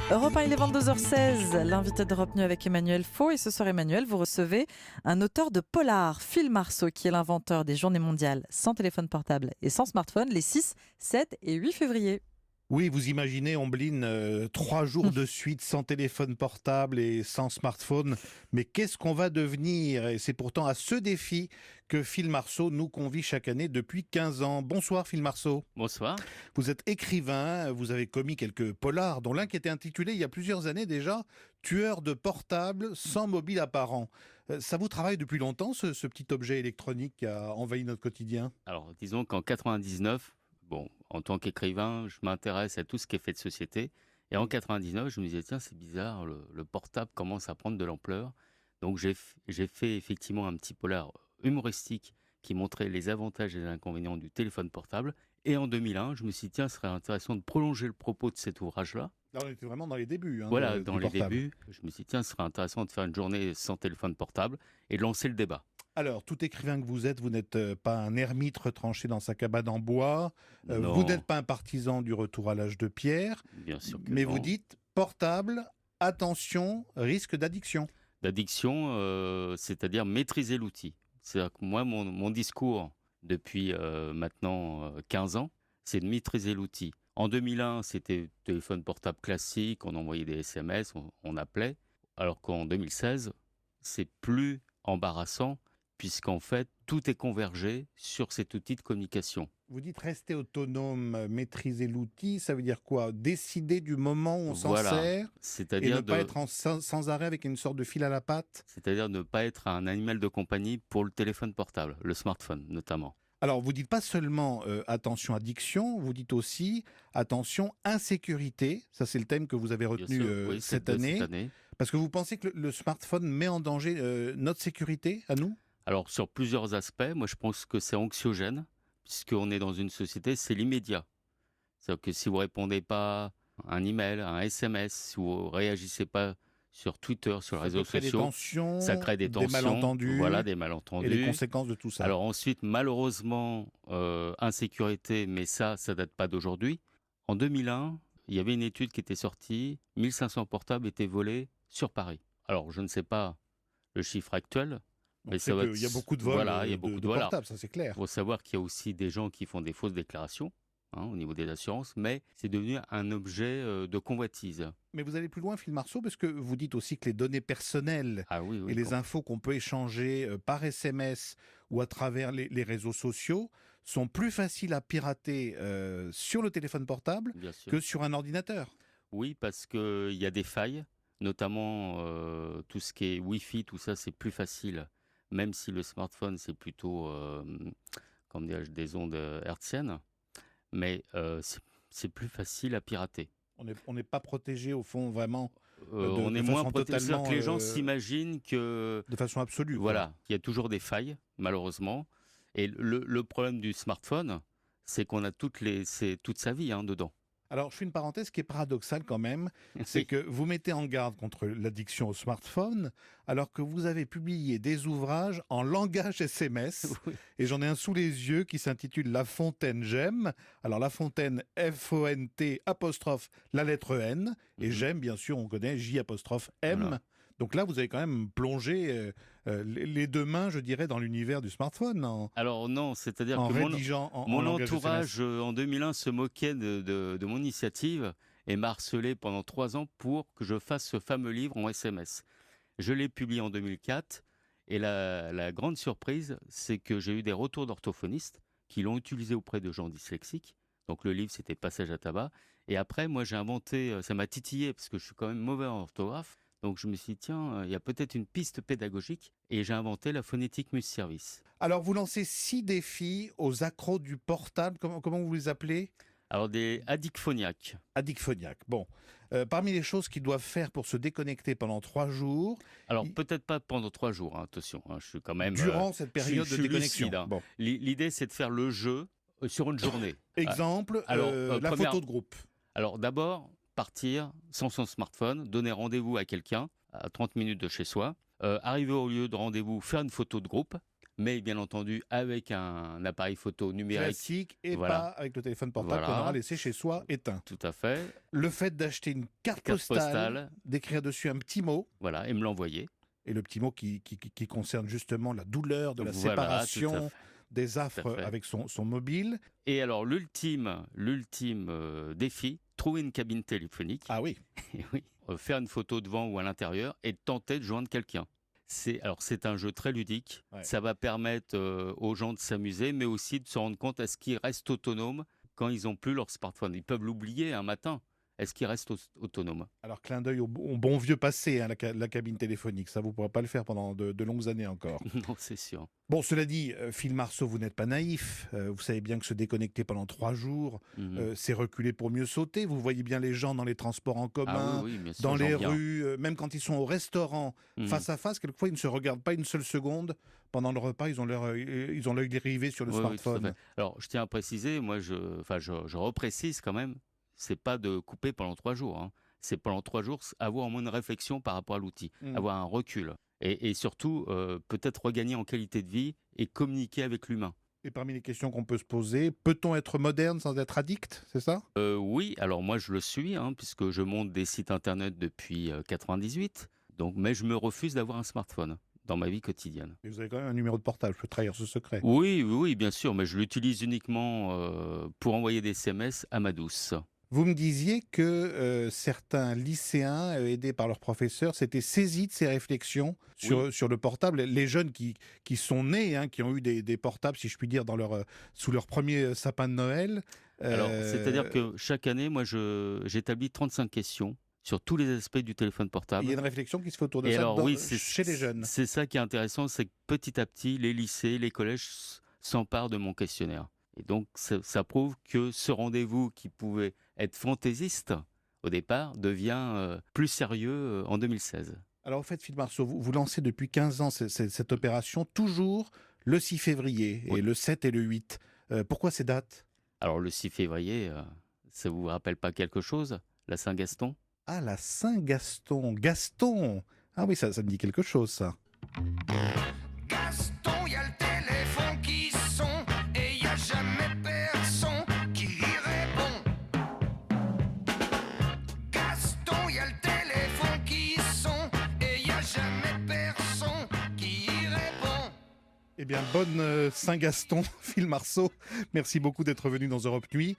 Europe 1, il est 22h16, l'invité d'Europe News avec Emmanuel Faux. Et ce soir, Emmanuel, vous recevez un auteur de polar, Phil Marceau, qui est l'inventeur des journées mondiales sans téléphone portable et sans smartphone, les 6, 7 et 8 février. Oui, vous imaginez, Ombline, 3 jours de suite sans téléphone portable et sans smartphone. Mais qu'est-ce qu'on va devenir? Et c'est pourtant à ce défi que Phil Marceau nous convie chaque année depuis 15 ans. Bonsoir Phil Marceau. Bonsoir. Vous êtes écrivain, vous avez commis quelques polars, dont l'un qui était intitulé il y a plusieurs années déjà « Tueur de portable sans mobile apparent ». Ça vous travaille depuis longtemps, ce petit objet électronique qui a envahi notre quotidien? Alors, disons qu'en 99, en tant qu'écrivain, je m'intéresse à tout ce qui est fait de société. Et en 99, je me disais, tiens, c'est bizarre, le portable commence à prendre de l'ampleur. Donc, j'ai fait effectivement un petit polar humoristique qui montrait les avantages et les inconvénients du téléphone portable. Et en 2001, je me suis dit, tiens, ce serait intéressant de prolonger le propos de cet ouvrage-là. Là, on était vraiment dans les débuts. Voilà, dans du les portable. débuts, je me suis dit, tiens, ce serait intéressant de faire une journée sans téléphone portable et de lancer le débat. Alors, tout écrivain que vous êtes, vous n'êtes pas un ermite retranché dans sa cabane en bois. Non. Vous n'êtes pas un partisan du retour à l'âge de pierre. Bien sûr que Mais non. vous dites portable, attention, risque d'addiction. D'addiction, c'est-à-dire maîtriser l'outil. C'est-à-dire que moi, mon discours depuis maintenant 15 ans, c'est de maîtriser l'outil. En 2001, c'était téléphone portable classique, on envoyait des SMS, on appelait. Alors qu'en 2016, c'est plus embarrassant, puisqu'en fait, tout est convergé sur cet outil de communication. Vous dites rester autonome, maîtriser l'outil, ça veut dire quoi? Décider du moment où on s'en Voilà, sert et ne c'est-à-dire pas être sans arrêt avec une sorte de fil à la patte? c'est-à-dire ne pas être un animal de compagnie pour le téléphone portable, le smartphone notamment. Alors, vous dites pas seulement attention addiction, vous dites aussi attention insécurité. Ça, c'est le thème que vous avez Bien retenu sûr, oui, cette de cette année. année. Parce que vous pensez que le smartphone met en danger notre sécurité à nous? Alors, sur plusieurs aspects, moi je pense que c'est anxiogène, puisqu'on est dans une société, c'est l'immédiat. C'est-à-dire que si vous répondez pas à un email, à un SMS, si vous réagissez pas sur Twitter, sur les Ça réseaux peut créer des sociaux, tensions, ça crée des tensions, malentendus voilà, des et les malentendus. conséquences de tout ça. Alors ensuite, malheureusement, insécurité, mais ça date pas d'aujourd'hui. En 2001, il y avait une étude qui était sortie, 1500 portables étaient volés sur Paris. Alors, je ne sais pas le chiffre actuel, On mais sait ça va qu'il y a beaucoup de vols voilà, il y a beaucoup de vols. portables, ça c'est clair. Il faut savoir qu'il y a aussi des gens qui font des fausses déclarations au niveau des assurances, mais c'est devenu un objet de convoitise. Mais vous allez plus loin, Phil Marceau, parce que vous dites aussi que les données personnelles Ah oui, oui. et les infos qu'on peut échanger par SMS ou à travers les réseaux sociaux sont plus faciles à pirater sur le téléphone portable Bien sûr. que sur un ordinateur. Oui, parce qu'il y a des failles, notamment tout ce qui est Wi-Fi, tout ça, c'est plus facile. Même si le smartphone, c'est plutôt comme dirais-je, des ondes hertziennes, mais c'est plus facile à pirater. On n'est pas protégé au fond vraiment On de est moins façon protégé. C'est-à-dire totalement, que les gens s'imaginent que, de façon absolue, quoi. voilà, il y a toujours des failles, malheureusement. Et le problème du smartphone, c'est qu'on a c'est toute sa vie dedans. Alors, je fais une parenthèse qui est paradoxale quand même, c'est que vous mettez en garde contre l'addiction au smartphone, alors que vous avez publié des ouvrages en langage SMS, Oui. et j'en ai un sous les yeux qui s'intitule La Fontaine J'aime. Alors, La Fontaine, F-O-N-T, apostrophe, la lettre N, et Mhm. J'aime, bien sûr, on connaît J apostrophe M. Voilà. Donc là, vous avez quand même plongé les deux mains, je dirais, dans l'univers du smartphone, Alors non, c'est-à-dire en que rédigeant en mon langage entourage, SMS. en 2001, se moquait de mon initiative et m'a harcelé pendant 3 ans pour que je fasse ce fameux livre en SMS. Je l'ai publié en 2004 et la grande surprise, c'est que j'ai eu des retours d'orthophonistes qui l'ont utilisé auprès de gens dyslexiques. Donc le livre, c'était Passage à tabac. Et après, moi, j'ai inventé, ça m'a titillé parce que je suis quand même mauvais en orthographe. Donc je me suis dit, tiens, il y a peut-être une piste pédagogique et j'ai inventé la phonétique mus-service. Alors, vous lancez 6 défis aux accros du portable. Comment vous les appelez? Alors des addicphoniaques. Addicphoniaques. Bon. Parmi les choses qu'ils doivent faire pour se déconnecter pendant 3 jours, Alors i- peut-être pas pendant 3 jours, attention, je suis quand même... durant cette période je de suis déconnexion. lucide, Bon. L'idée, c'est de faire le jeu sur une journée. Exemple, Alors, la première- photo de groupe. Alors d'abord, partir sans son smartphone, donner rendez-vous à quelqu'un à 30 minutes de chez soi, arriver au lieu de rendez-vous, faire une photo de groupe, mais bien entendu avec un appareil photo numérique. Classique et Voilà. pas avec le téléphone portable Voilà. qu'on aura laissé chez soi éteint. Tout à fait. Le fait d'acheter une carte Carte postale, postale. d'écrire dessus un petit mot, Voilà, et me l'envoyer. et le petit mot qui concerne justement la douleur de la Voilà, tout à séparation, fait. des affres fait. avec son mobile. Et alors l'ultime défi, trouver une cabine téléphonique. Ah oui, Et oui, faire une photo devant ou à l'intérieur et tenter de joindre quelqu'un. C'est un jeu très ludique. Ouais. Ça va permettre aux gens de s'amuser, mais aussi de se rendre compte est-ce qu'ils restent autonomes quand ils n'ont plus leur smartphone. Ils peuvent l'oublier un matin. Est-ce qu'ils restent autonomes? alors clin d'œil au bon vieux passé, hein, la cabine téléphonique. Ça, vous ne pourrez pas le faire pendant de longues années encore. Non, c'est sûr. Bon, cela dit, Phil Marceau, vous n'êtes pas naïf. Vous savez bien que se déconnecter pendant 3 jours, Mhm. c'est reculer pour mieux sauter. Vous voyez bien les gens dans les transports en commun, Ah oui, bien sûr, dans les j'en viens. rues, même quand ils sont au restaurant, Mhm. face à face, quelquefois ils ne se regardent pas une seule seconde. Pendant le repas, ils ont l'œil dérivé sur le Oui, oui, tout à smartphone. fait. Alors, je tiens à préciser, moi, je reprécise quand même, c'est pas de couper pendant 3 jours. Hein. C'est pendant 3 jours avoir au moins une réflexion par rapport à l'outil, avoir un recul. Et surtout, peut-être regagner en qualité de vie et communiquer avec l'humain. Et parmi les questions qu'on peut se poser, peut-on être moderne sans être addict, c'est ça? Oui, alors moi je le suis, hein, puisque je monte des sites internet depuis 98, donc, mais je me refuse d'avoir un smartphone dans ma vie quotidienne. Et vous avez quand même un numéro de portable, je peux trahir ce secret. Oui, oui, oui, bien sûr, mais je l'utilise uniquement pour envoyer des SMS à ma douce. Vous me disiez que certains lycéens, aidés par leurs professeurs, s'étaient saisis de ces réflexions sur le portable. Les jeunes qui sont nés, hein, qui ont eu des portables, si je puis dire, sous leur premier sapin de Noël. Alors, c'est-à-dire que chaque année, moi, j'établis 35 questions sur tous les aspects du téléphone portable. il y a une réflexion qui se fait autour de Et ça alors, oui, chez les jeunes. c'est ça qui est intéressant, c'est que petit à petit, les lycées, les collèges s'emparent de mon questionnaire. Et donc, ça prouve que ce rendez-vous qui pouvait être fantaisiste au départ devient plus sérieux en 2016. Alors, en fait, Phil Marceau, vous lancez depuis 15 ans cette opération, toujours le 6 février, Oui. et le 7 et le 8. Pourquoi ces dates? Alors, le 6 février, ça vous rappelle pas quelque chose? La Saint-Gaston? Ah, la Saint-Gaston. Gaston! Ah oui, ça me dit quelque chose, ça. Gaston, y a le téléphone qui sonne et y a jamais personne qui y répond. Gaston, y a le téléphone qui sonne et y a jamais personne qui y répond. Eh bien, bonne Saint-Gaston, Phil Marceau. Merci beaucoup d'être venu dans Europe Nuit.